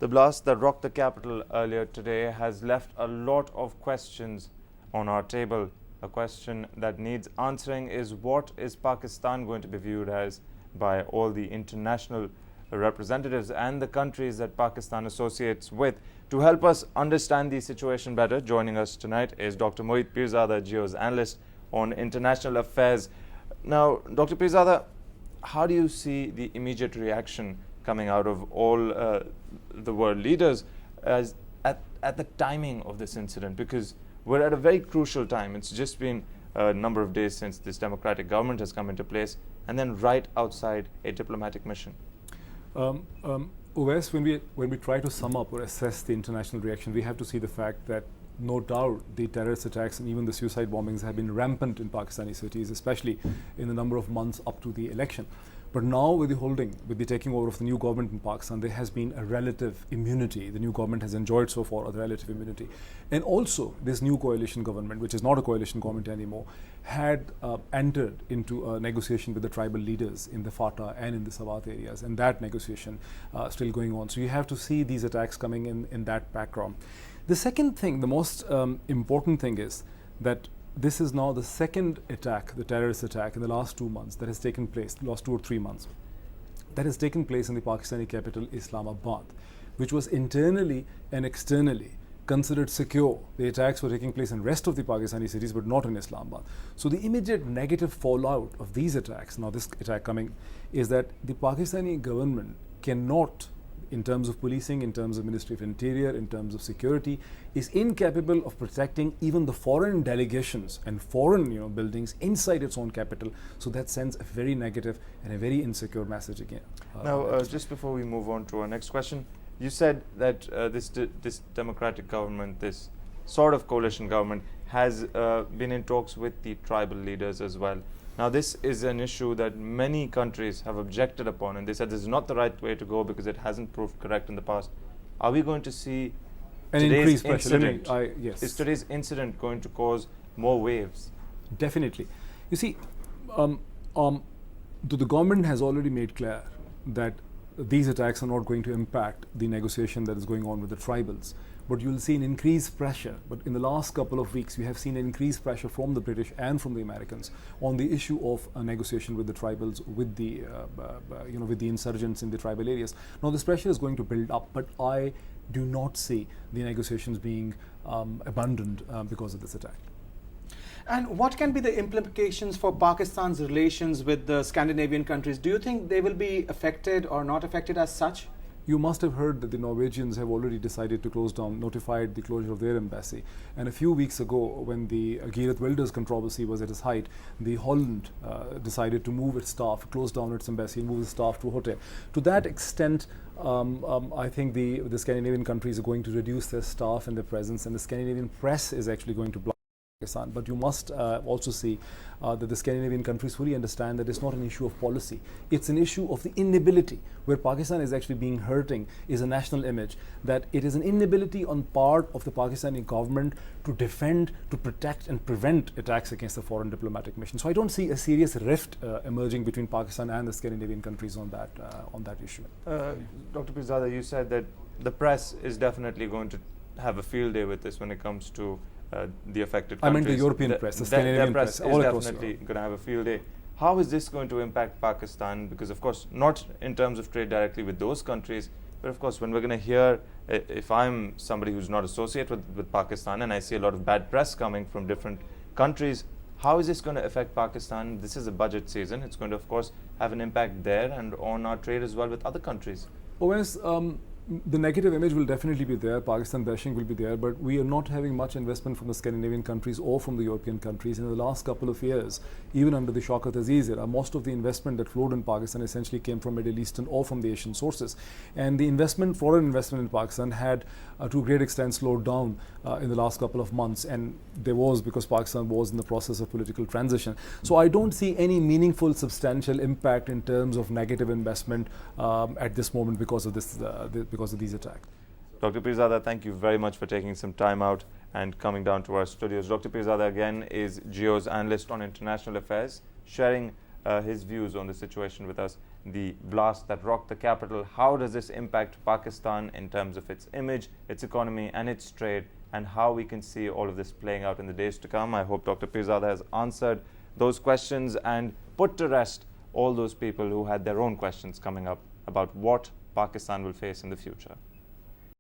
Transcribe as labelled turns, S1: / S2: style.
S1: The blast that rocked the capital earlier today has left a lot of questions on our table. A question that needs answering is, what is Pakistan going to be viewed as by all the international representatives and the countries that Pakistan associates with? To help us understand the situation better, joining us tonight is Dr. Moeed Pirzada, Geo's analyst on international affairs. Now, Dr. Pirzada, how do you see the immediate reaction coming out of all the world leaders as at the timing of this incident? Because we're at a very crucial time. It's just been a number of days since this democratic government has come into place, and then right outside a diplomatic mission.
S2: Ovais, when we try to sum up or assess the international reaction, we have to see the fact that no doubt the terrorist attacks and even the suicide bombings have been rampant in Pakistani cities, especially in the number of months up to the election. But now with the taking over of the new government in Pakistan, there has been a relative immunity. The new government has enjoyed so far a relative immunity. And also this new coalition government, which is not a coalition government anymore, had entered into a negotiation with the tribal leaders in the Fatah and in the Sawat areas, and that negotiation still going on. So you have to see these attacks coming in that background. The second thing, the most important thing is that this is now the second attack, the terrorist attack in the last 2 months that has taken place, last 2 or 3 months, that has taken place in the Pakistani capital, Islamabad, which was internally and externally considered secure. The attacks were taking place in rest of the Pakistani cities, but not in Islamabad. So the immediate negative fallout of these attacks, now this attack coming, is that the Pakistani government cannot, in terms of policing, in terms of Ministry of Interior, in terms of security, is incapable of protecting even the foreign delegations and foreign buildings inside its own capital. So that sends a very negative and a very insecure message again.
S1: Now, just before we move on to our next question, you said that this democratic government, this sort of coalition government, has been in talks with the tribal leaders as well. Now, this is an issue that many countries have objected upon, and they said this is not the right way to go because it hasn't proved correct in the past. Are we going to see
S2: an increased pressure? Yes.
S1: Is today's incident going to cause more waves?
S2: Definitely. You see, the government has already made clear that these attacks are not going to impact the negotiation that is going on with the tribals. But you'll see an increased pressure. But in the last couple of weeks, we have seen an increased pressure from the British and from the Americans on the issue of a negotiation with the tribals, with the with the insurgents in the tribal areas. Now, this pressure is going to build up, but I do not see the negotiations being abandoned because of this attack.
S3: And what can be the implications for Pakistan's relations with the Scandinavian countries? Do you think they will be affected or not affected as such?
S2: You must have heard that the Norwegians have already decided to close down, notified the closure of their embassy. And a few weeks ago, when the Geert Wilders controversy was at its height, the Holland decided to move its staff, close down its embassy, and move its staff to a hotel. To that extent, I think the Scandinavian countries are going to reduce their staff and their presence, and the Scandinavian press is actually going to block Pakistan. But you must also see that the Scandinavian countries fully understand that it's not an issue of policy. It's an issue of the inability. Where Pakistan is actually being hurting is a national image, that it is an inability on part of the Pakistani government to defend, to protect and prevent attacks against the foreign diplomatic mission. So I don't see a serious rift emerging between Pakistan and the Scandinavian countries on that issue.
S1: Dr. Pirzada, you said that the press is definitely going to have a field day with this when it comes to the affected countries.
S2: I meant the European press, the Scandinavian
S1: press
S2: all
S1: is definitely going to have a field day. How is this going to impact Pakistan? Because, of course, not in terms of trade directly with those countries, but of course, when we're going to hear, if I'm somebody who's not associated with Pakistan and I see a lot of bad press coming from different countries, how is this going to affect Pakistan? This is a budget season. It's going to, of course, have an impact there and on our trade as well with other countries.
S2: Ovais, the negative image will definitely be there, Pakistan bashing will be there, but we are not having much investment from the Scandinavian countries or from the European countries. In the last couple of years, even under the Shaukat Aziz era, most of the investment that flowed in Pakistan essentially came from Middle Eastern or from the Asian sources. And the foreign investment in Pakistan had to a great extent slowed down in the last couple of months, and there was, because Pakistan was in the process of political transition. So I don't see any meaningful, substantial impact in terms of negative investment at this moment because of this. Because of these attacks.
S1: Dr. Pirzada, thank you very much for taking some time out and coming down to our studios. Dr. Pirzada again is Geo's analyst on international affairs, sharing his views on the situation with us. the blast that rocked the capital. How does this impact Pakistan in terms of its image, its economy and its trade, and how we can see all of this playing out in the days to come? I hope Dr. Pirzada has answered those questions and put to rest all those people who had their own questions coming up about what Pakistan will face in the future.